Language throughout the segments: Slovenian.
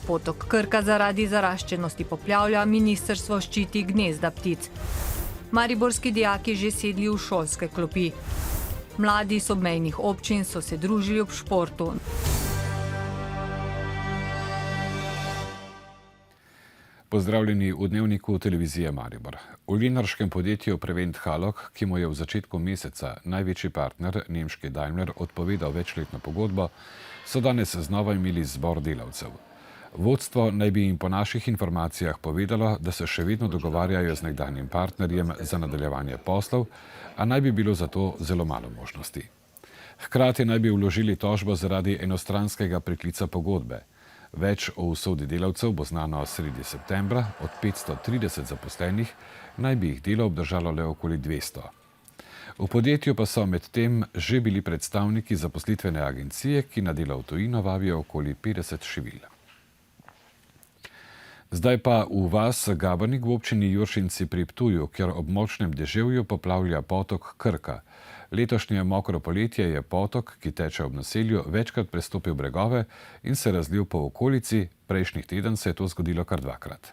Potok Krka zaradi zaraščenosti poplavlja, ministrstvo ščiti gnezda ptic. Mariborski dijaki že sedli v šolske klopi. Mladi iz obmejnih občin so se družili ob športu. Pozdravljeni v dnevniku televizije Maribor. V lenarškem podjetju Prevent Halog, ki mu je v začetku meseca največji partner, nemški Daimler, odpovedal večletno pogodbo, so danes znova imeli zbor delavcev. Vodstvo naj bi jim po naših informacijah povedalo, da se še vedno dogovarjajo z nekdanjim partnerjem za nadaljevanje poslov, a naj bi bilo za to zelo malo možnosti. Hkrati naj bi vložili tožbo zaradi enostranskega preklica pogodbe. Več o usodi delavcev bo znano sredi septembra. Od 530 zaposlenih naj bi jih delo obdržalo le okoli 200. V podjetju pa so medtem že bili predstavniki zaposlitvene agencije, ki na delo v tujino vabijo okoli 50 šivil. Zdaj pa v vas Gabornik v občini Juršinci pri Ptuju, kjer ob močnem deževju poplavlja potok Krka. Letošnje mokro poletje je potok, ki teče ob naselju, večkrat prestopil bregove in se razlil po okolici, prejšnji teden se je to zgodilo kar dvakrat.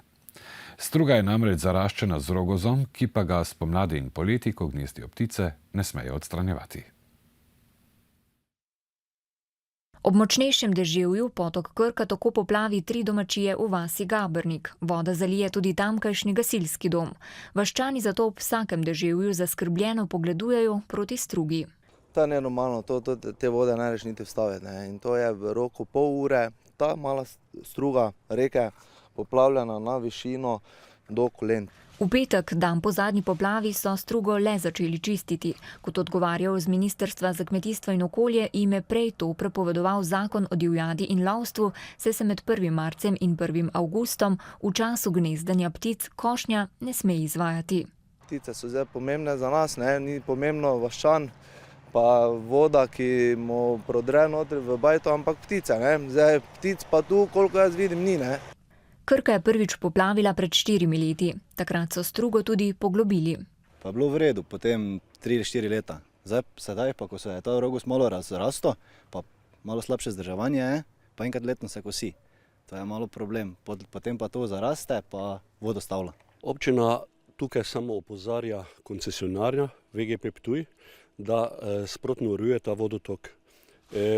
Struga je namreč zaraščena z rogozom, ki pa ga spomladi in poleti, ko gnezdijo ptice, ne smejo odstranjevati. Ob močnejšem deževju potok Krka tako poplavi 3 domačije v vasi Gabornik. Voda zalije tudi tamkajšnji gasilski dom. Vaščani zato ob vsakem deževju zaskrbljeno pogledujejo proti strugi. To je nenormalno, te vode ne reš niti vstaviti. In to je v roku pol ure, ta mala struga reke poplavljena na višino do kolen. V petek, dan po zadnji poplavi, so strugo le začeli čistiti. Kot odgovarjajo z Ministrstva za kmetijstvo in okolje, jim je prej to prepovedoval zakon o divjadi in lovstvu, saj se med 1. marcem in 1. avgustom v času gnezdanja ptic košnja ne sme izvajati. Ptice so zdaj pomembne za nas, ni pomembno vaščan, pa voda, ki mu prodre notri v bajto, ampak ptice. Zdaj ptic pa tu, koliko jaz vidim, ni. Krka je prvič poplavila pred 4 leti. Takrat so strugo tudi poglobili. Pa je bilo v redu, potem 3-4 leta. Sedaj pa, ko se je ta rogus malo razrasto, pa malo slabše zdržavanje je, pa enkrat letno se kosi. To je malo problem. Potem pa to zaraste, pa vodo stavlja. Občina tukaj samo opozarja koncesionarja VGP Ptuj, da sprotno urejuje ta vodotok.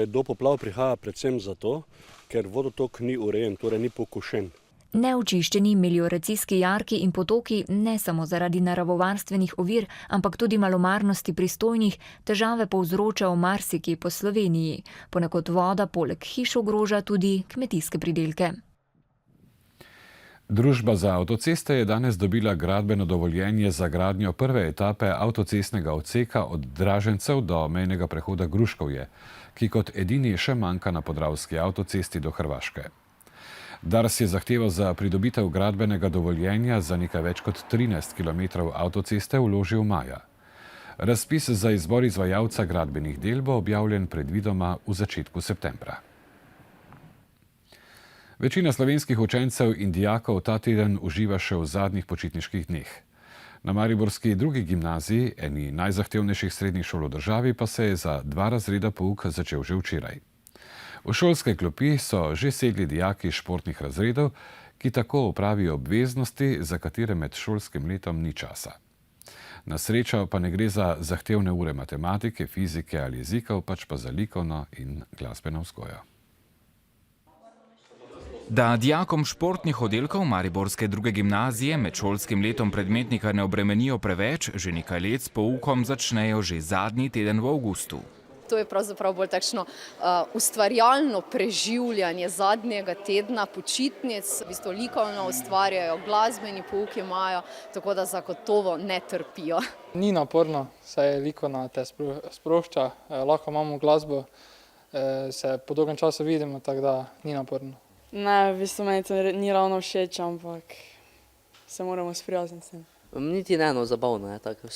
Do poplav prihaja predvsem zato, ker vodotok ni urejen, torej ni pokošen. Neočiščeni melioracijski jarki in potoki ne samo zaradi naravovarstvenih ovir, ampak tudi malomarnosti pristojnih težave povzročajo marsikje po Sloveniji. Ponekod voda poleg hiš ogroža tudi kmetijske pridelke. Družba za avtoceste je danes dobila gradbeno dovoljenje za gradnjo prve etape avtocestnega odseka od Dražencev do mejnega prehoda Gruškovje, ki kot edini še manjka na podravski avtocesti do Hrvaške. Dars je zahteval za pridobitev gradbenega dovoljenja za nekaj več kot 13 km avtoceste vložil maja. Razpis za izbor izvajalca gradbenih del bo objavljen predvidoma v začetku septembra. Večina slovenskih učencev in dijakov ta teden uživa še v zadnjih počitniških dneh. Na mariborski drugi gimnaziji, eni najzahtevnejših srednjih šol v državi, pa se je za 2 razreda pouk začel že včeraj. V šolske klopi so že sedli dijaki športnih razredov, ki tako opravijo obveznosti, za katere med šolskim letom ni časa. Na srečo pa ne gre za zahtevne ure matematike, fizike ali jezikov, pač pa za likovno in glasbeno vzgojo. Da dijakom športnih oddelkov mariborske druge gimnazije med šolskim letom predmetnika ne obremenijo preveč, že nekaj let s poukom začnejo že zadnji teden v avgustu. To je pravzaprav bolj takšno ustvarjalno preživljanje zadnjega tedna počitnic. V bistvu likovno ustvarjajo, glasbeni pouk imajo, tako da zagotovo ne trpijo. Ni naporno, saj likovna te sprošča, lahko imamo glasbo, se po dolgem času vidimo, tako da ni naporno. Ne, v bistvu meni to ni ravno všeč, ampak se moramo sprijazniti s tem. Niti ne, zabavno je tako,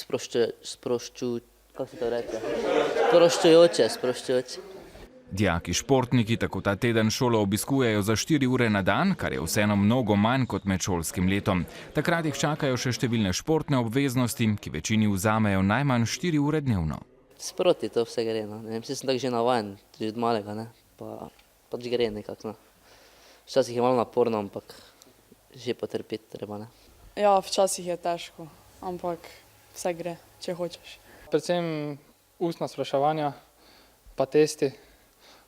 kako se to reče? Sproščujoče. Dijaki športniki tako ta teden šolo obiskujejo za 4 ure na dan, kar je vseeno mnogo manj kot med šolskim letom. Takrat jih čakajo še številne športne obveznosti, ki večini vzamejo najmanj 4 ure dnevno. Sproti to vse gre, Vsi sem tako že navajen, že od malega, pa pač gre nekako, Včasih je malo naporno, ampak že potrpeti treba, ne. Ja, včasih je težko, ampak vse gre, če hočeš. Predvsem ustna spraševanja, pa testi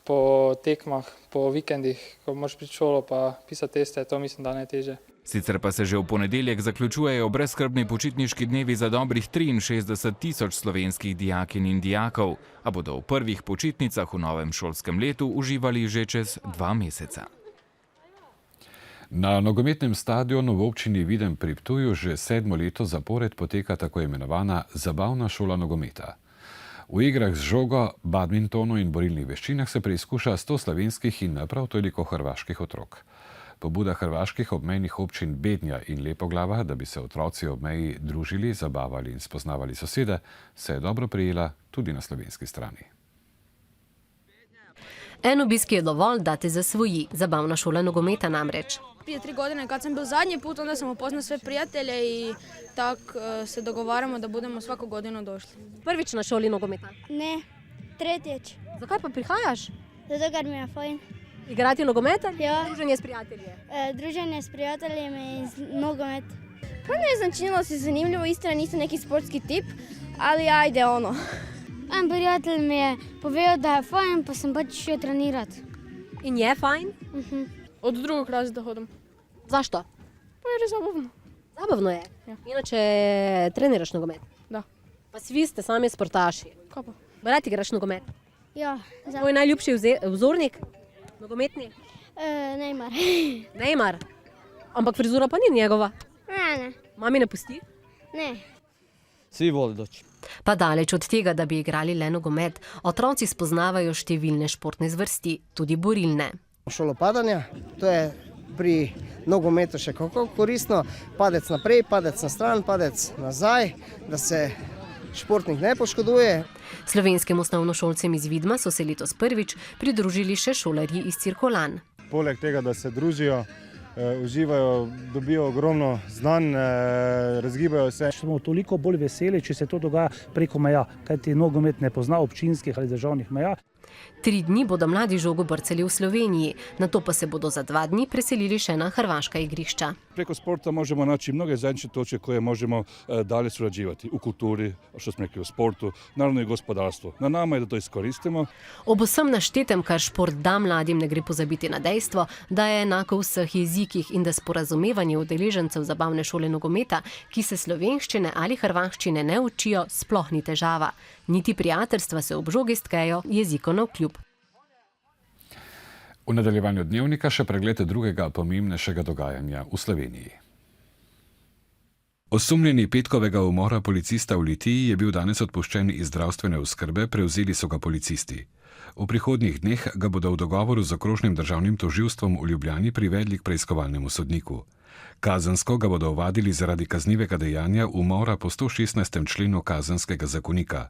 po tekmah, po vikendih, ko moraš priti v šolo pa pisati teste, to mislim, da je najtežje. Sicer pa se že v ponedeljek zaključujejo brezskrbni počitniški dnevi za dobrih 63.000 slovenskih dijakinj in dijakov, a bodo v prvih počitnicah v novem šolskem letu uživali že čez 2 meseca. Na nogometnem stadionu v občini Videm pri Ptuju že 7. leto zapored poteka tako imenovana zabavna šola nogometa. V igrah z žogo, badmintonu in borilnih veščinah se preizkuša 100 slovenskih in prav toliko hrvaških otrok. Pobuda hrvaških obmejnih občin Bednja in Lepoglava, da bi se otroci ob meji družili, zabavali in spoznavali sosede, se je dobro prijela tudi na slovenski strani. En obisk je dovolj, da te zasvoji. Zabavna šola nogometa namreč. Prije 3 godine kad sam bil zadnji put, onda sam upoznao sve prijatelje i tak se dogovaramo da budemo svaku godinu došli. Prvič na šoli nogometa? Ne, tretjič. Zakaj pa prihajaš? Zato, ker mi je fajn. Igrati nogomet? Ja. Druženje s prijatelji? Druženje s prijateljem in nogomet. Pa ne znam, činilo se zanimljivo, istina nisam neki sportski tip, ali ajde ono. En prijatelj mi je povedal, da je fajn, pa sem pač šel trenirati. In je fajn? Od drugog razreda hodim. Zašto? Pa jer je zabavno. Zabavno je? Ja. Inače treniraš nogomet? Da. Pa svi ste sami sportaši. Kako pa? Rad igraš nogomet? Ja. Tvoj najljubši vzornik? Nogometni? Neymar. Neymar? Ampak frizura pa ni njegova? Ne. Mami ne pusti? Ne. Svi voli doći. Pa daleč od tega, da bi igrali le nogomet, otroci spoznavajo številne športne zvrsti, tudi borilne. Šolo padanja, to je pri nogometu še kako koristno. Padec naprej, padec na stran, padec nazaj, da se športnik ne poškoduje. Slovenskim osnovnošolcem iz Vidma so se letos prvič pridružili še šolarji iz Cirkolan. Poleg tega, da se družijo, uživajo, dobijo ogromno znanj, razgibajo se. Smo toliko bolj veseli, če se to dogaja preko meja, kajti nogomet ne pozna občinskih ali državnih meja. 3 dni bodo mladi žogo brcali v Sloveniji, nato pa se bodo za 2 dni preselili še na hrvaška igrišča. Preko sporta možemo naći mnoge zajednične točke koje možemo dalje surađivati u kulturi, što smo rekli, u sportu, naravno i gospodarstvu. Na nama je da to iskoristimo. Ob vsem naštetem, kar šport da mladim, ne gre pozabiti na dejstvo, da je enako v vseh jezikih in da sporazumevanje udeležencev zabavne šole nogometa, ki se slovenščine ali hrvaščine ne učijo, sploh ni težava. Niti prijateljstva se ob žogi stkejo jeziko navkljub. V nadaljevanju dnevnika še pregled drugega pomembnejšega dogajanja v Sloveniji. Osumljeni petkovega umora policista v Litiji je bil danes odpuščen iz zdravstvene oskrbe, prevzeli so ga policisti. V prihodnjih dneh ga bodo v dogovoru z okrožnim državnim tožilstvom v Ljubljani privedli k preiskovalnemu sodniku. Kazensko ga bodo ovadili zaradi kaznivega dejanja umora po 116. členu Kazenskega zakonika.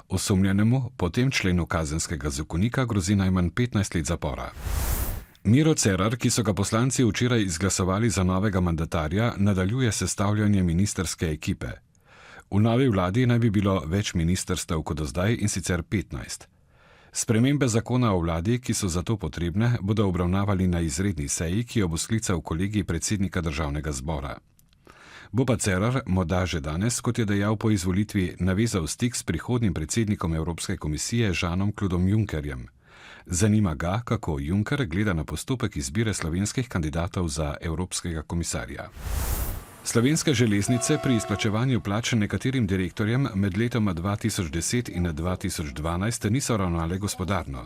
Osumljenemu po tem členu Kazenskega zakonika grozi najmanj 15 let zapora. Miro Cerar, ki so ga poslanci včeraj izglasovali za novega mandatarja, nadaljuje sestavljanje ministrske ekipe. V novi vladi naj bi bilo več ministrstev kot do zdaj, in sicer 15. Spremembe zakona o vladi, ki so za to potrebne, bodo obravnavali na izredni seji, ki jo bo sklical kolegij predsednika državnega zbora. Bo pa Cerar morda že danes, kot je dejal po izvolitvi, navezal stik s prihodnjim predsednikom Evropske komisije Jeanom-Claudom Junckerjem. Zanima ga, kako Juncker gleda na postopek izbire slovenskih kandidatov za evropskega komisarja. Slovenske železnice pri izplačevanju plač nekaterim direktorjem med letoma 2010 in 2012 niso ravnale gospodarno.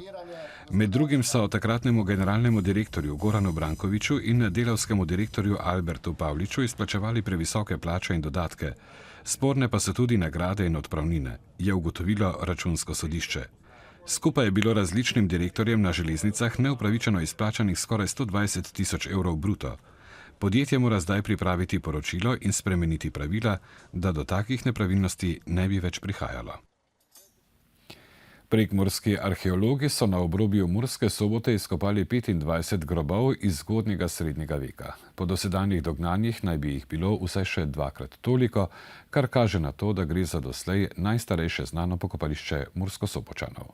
Med drugim so takratnemu generalnemu direktorju Goranu Brankoviču in delavskemu direktorju Albertu Pavliču izplačevali previsoke plače in dodatke. Sporne pa so tudi nagrade in odpravnine, je ugotovilo Računsko sodišče. Skupaj je bilo različnim direktorjem na železnicah neupravičeno izplačanih skoraj 120 tisoč evrov bruto. Podjetje mora zdaj pripraviti poročilo in spremeniti pravila, da do takih nepravilnosti ne bi več prihajalo. Prekmurski arheologi so na obrobju Murske Sobote izkopali 25 grobov iz zgodnjega srednjega veka. Po dosedanjih dognanjih naj bi jih bilo vsaj še 2-krat toliko, kar kaže na to, da gre za doslej najstarejše znano pokopališče Murskosobočanov.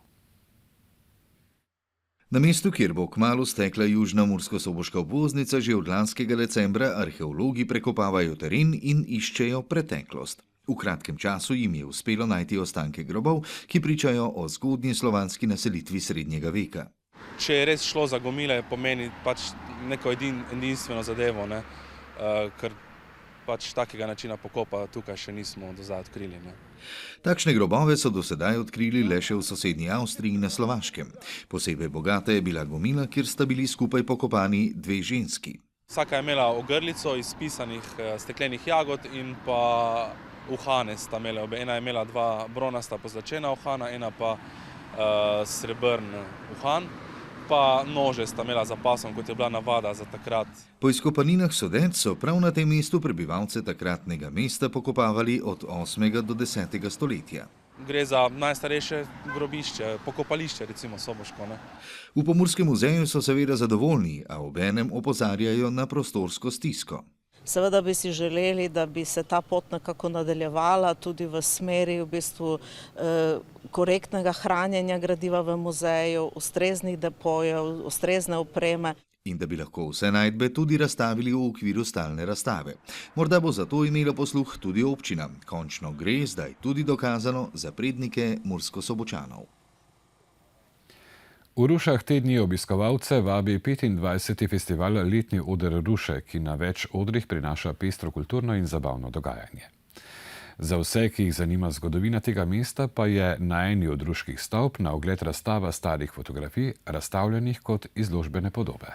Na mestu, kjer bo kmalu stekla južna mursko-soboška obvoznica, že od lanskega decembra arheologi prekopavajo teren in iščejo preteklost. V kratkem času jim je uspelo najti ostanke grobov, ki pričajo o zgodnji slovanski naselitvi srednjega veka. Če je res šlo za gomile, pomeni pač neko edinstveno zadevo, ne? Ker pač takega načina pokopa tukaj še nismo do zdaj odkrili. Ne? Takšne grobove so do sedaj odkrili le še v sosednji Avstriji in na Slovaškem. Posebej bogata je bila gomila, kjer sta bili skupaj pokopani dve ženski. Vsaka je imela ogrlico iz pisanih steklenih jagod in pa uhane sta imela. Ena je imela dva bronasta pozlačena uhana, ena pa srebrn uhan. Pa nože sta imela za pasom, kot je bila navada za takrat. Po izkopaninah sodet so prav na tem mestu prebivalce takratnega mesta pokopavali od 8. do 10. stoletja. Gre za najstarejše grobišče, pokopališče, recimo soboško. Ne? V Pomurskem muzeju so seveda zadovoljni, a obenem opozarjajo na prostorsko stisko. Seveda bi si želeli, da bi se ta pot nekako nadaljevala tudi v smeri v bistvu korektnega hranjenja gradiva v muzeju, ustreznih depojev, ustrezne opreme. In da bi lahko vse najdbe tudi razstavili v okviru stalne razstave. Morda bo zato imela posluh tudi občina. Končno gre zdaj tudi dokazano za prednike Mursko-Sobočanov. V Rušah te dni obiskovalce vabi 25. festival Letni oder Ruše, ki na več odrih prinaša pestro kulturno in zabavno dogajanje. Za vse, ki jih zanima zgodovina tega mesta, pa je na eni od ruških stavb na ogled razstava starih fotografij, razstavljenih kot izložbene podobe.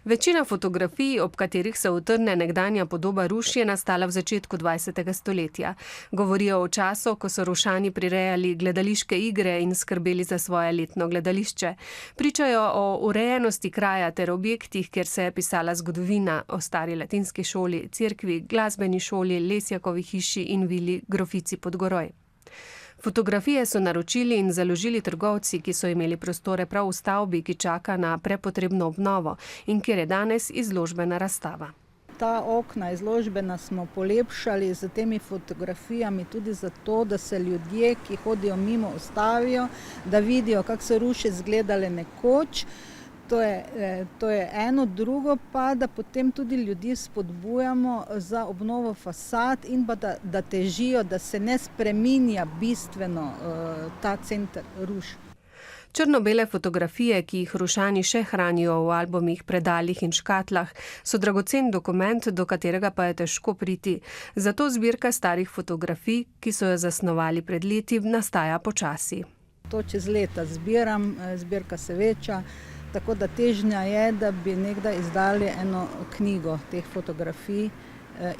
Večina fotografij, ob katerih se utrne nekdanja podoba Ruš, je nastala v začetku 20. stoletja. Govorijo o času, ko so Rušani prirejali gledališke igre in skrbeli za svoje letno gledališče. Pričajo o urejenosti kraja ter objektih, kjer se je pisala zgodovina, o stari latinski šoli, cerkvi, glasbeni šoli, Lesjakovi hiši in vili Grofici pod Goroj. Fotografije so naročili in založili trgovci, ki so imeli prostore prav v stavbi, ki čaka na prepotrebno obnovo in kjer je danes izložbena razstava. Ta okna izložbena smo polepšali z temi fotografijami tudi zato, da se ljudje, ki hodijo mimo, ustavijo, da vidijo, kako so Ruše izgledale nekoč. To je eno, drugo pa, da potem tudi ljudi spodbujamo za obnovo fasad in pa da težijo, da se ne spreminja bistveno ta center Ruš. Črno-bele fotografije, ki jih Rušani še hranijo v albumih, predalih in škatlah, so dragocen dokument, do katerega pa je težko priti. Zato zbirka starih fotografij, ki so jo zasnovali pred leti, nastaja počasi. To čez leta zbiram, zbirka se veča. Tako da težnja je, da bi nekdaj izdali eno knjigo teh fotografij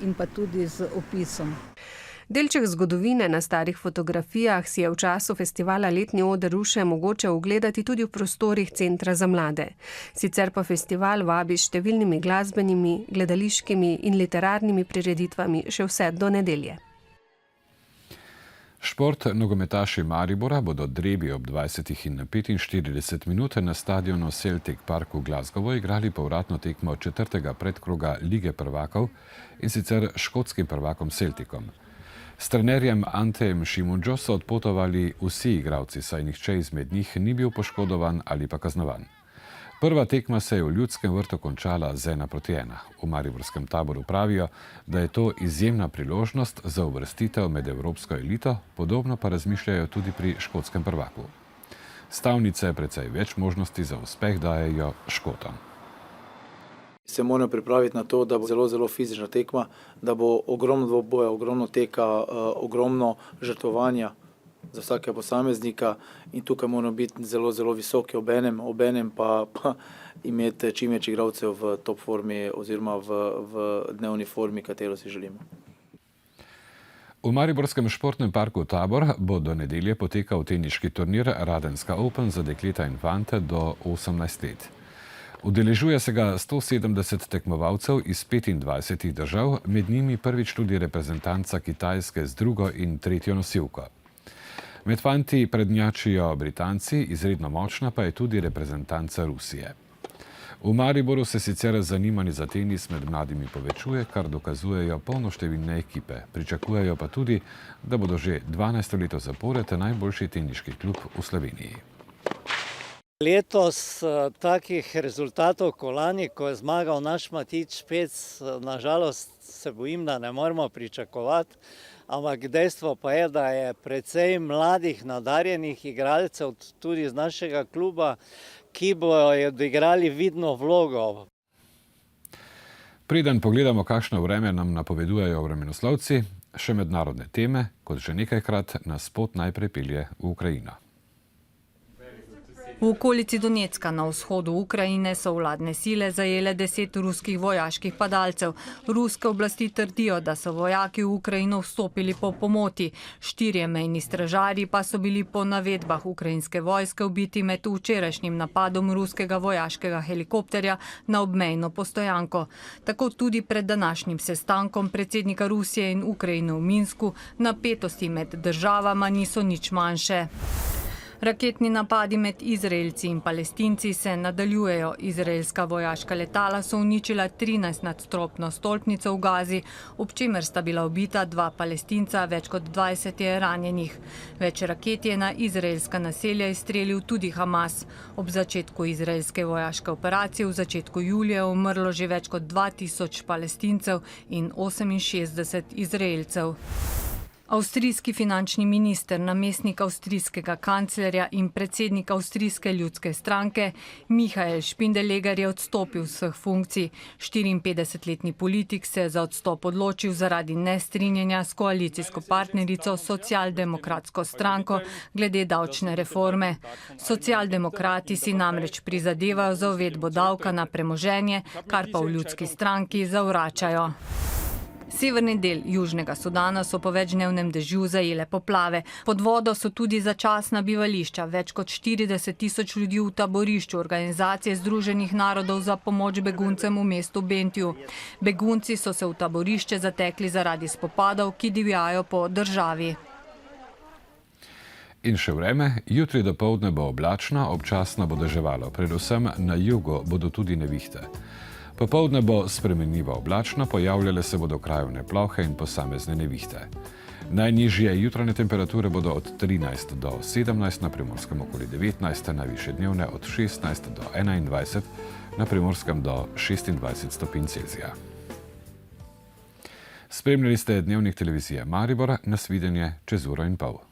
in pa tudi z opisom. Delček zgodovine na starih fotografijah si je v času festivala Letni oder Ruše mogoče ogledati tudi v prostorih Centra za mlade. Sicer pa festival vabi s številnimi glasbenimi, gledališkimi in literarnimi prireditvami še vse do nedelje. Šport nogometaši Maribora bodo drebi ob 20 in 45 minut na stadionu Celtic Park v Glasgowu igrali povratno tekmo 4. predkroga Lige prvakov in sicer škotskim prvakom Celticom. S trenerjem Antejem Šimundžo so odpotovali vsi igralci, saj nihče izmed njih ni bil poškodovan ali pa kaznovan. Prva tekma se je v Ljudskem vrtu končala z 1:1. V mariborskem taboru pravijo, da je to izjemna priložnost za uvrstitev med evropsko elito, podobno pa razmišljajo tudi pri škotskem prvaku. Stavnice precej več možnosti za uspeh dajejo Škotom. Se morajo pripraviti na to, da bo zelo fizična tekma, da bo ogromno dvoboja, ogromno teka, ogromno žrtvovanja za vsakega posameznika in tukaj moramo biti zelo visoki obenem pa imeti čim več igralcev v top formi oziroma v dnevni formi, katero si želimo. V mariborskem športnem parku Tabor bo do nedelje potekal teniški turnir Radenska Open za dekleta in fante do 18 let. Udeležuje se ga 170 tekmovalcev iz 25 držav, med njimi prvič tudi reprezentanca Kitajske z drugo in tretjo nosilko. Med fanti prednjačijo Britanci, izredno močna pa je tudi reprezentanca Rusije. V Mariboru se sicer zanimanje za tenis med mladimi povečuje, kar dokazujejo polnoštevilne ekipe. Pričakujejo pa tudi, da bodo že 12. leto zapored najboljši teniški klub v Sloveniji. Letos takih rezultatov kot lani, ko je zmagal naš Matić Špec, nažalost se bojim, da ne moremo pričakovati, ampak dejstvo pa je, da je precej mladih, nadarjenih igralcev tudi iz našega kluba, ki bodo odigrali vidno vlogo. Preden pogledamo, kakšno vreme nam napovedujejo vremenoslovci, še mednarodne teme, kot že nekajkrat nas pot najprej pelje v Ukrajino. V okolici Donecka na vzhodu Ukrajine so vladne sile zajele 10 ruskih vojaških padalcev. Ruske oblasti trdijo, da so vojaki v Ukrajino vstopili po pomoti. 4 mejni stražarji pa so bili po navedbah ukrajinske vojske ubiti med včerajšnjim napadom ruskega vojaškega helikopterja na obmejno postojanko. Tako tudi pred današnjim sestankom predsednika Rusije in Ukrajine v Minsku napetosti med državama niso nič manjše. Raketni napadi med Izraelci in Palestinci se nadaljujejo. Izraelska vojaška letala so uničila 13 nadstropno stolpnico v Gazi, ob čemer sta bila ubita 2 Palestinca, več kot 20 je ranjenih. Več raket je na izraelska naselja izstrelil tudi Hamas. Ob začetku izraelske vojaške operacije v začetku julija je umrlo že več kot 2000 Palestincev in 68 Izraelcev. Avstrijski finančni minister, namestnik avstrijskega kanclerja in predsednik Avstrijske ljudske stranke Michael Spindeleger je odstopil vseh funkcij. 54-letni politik se je za odstop odločil zaradi nestrinjanja s koalicijsko partnerico Socialdemokratsko stranko glede davčne reforme. Socialdemokrati si namreč prizadevajo za uvedbo davka na premoženje, kar pa v ljudski stranki zavračajo. Severni del Južnega Sudana so po večdnevnem dežju zajele poplave. Pod vodo so tudi začasna bivališča. Več kot 40 000 ljudi v taborišču Organizacije Združenih narodov za pomoč beguncem v mestu Bentiju. Begunci so se v taborišče zatekli zaradi spopadov, ki divjajo po državi. In še vreme, jutri dopoldne bo oblačno, občasno bo deževalo. Predvsem na jugu bodo tudi nevihte. Popoldne bo spremenljivo oblačno, pojavljale se bodo krajevne plohe in posamezne nevihte. Najnižje jutranje temperature bodo od 13 do 17, na Primorskem okoli 19, najvišje dnevne od 16 do 21, na Primorskem do 26 stopinj Celzija. Spremljali ste Dnevnik televizije Maribor, nasvidenje čez 1,5 ure.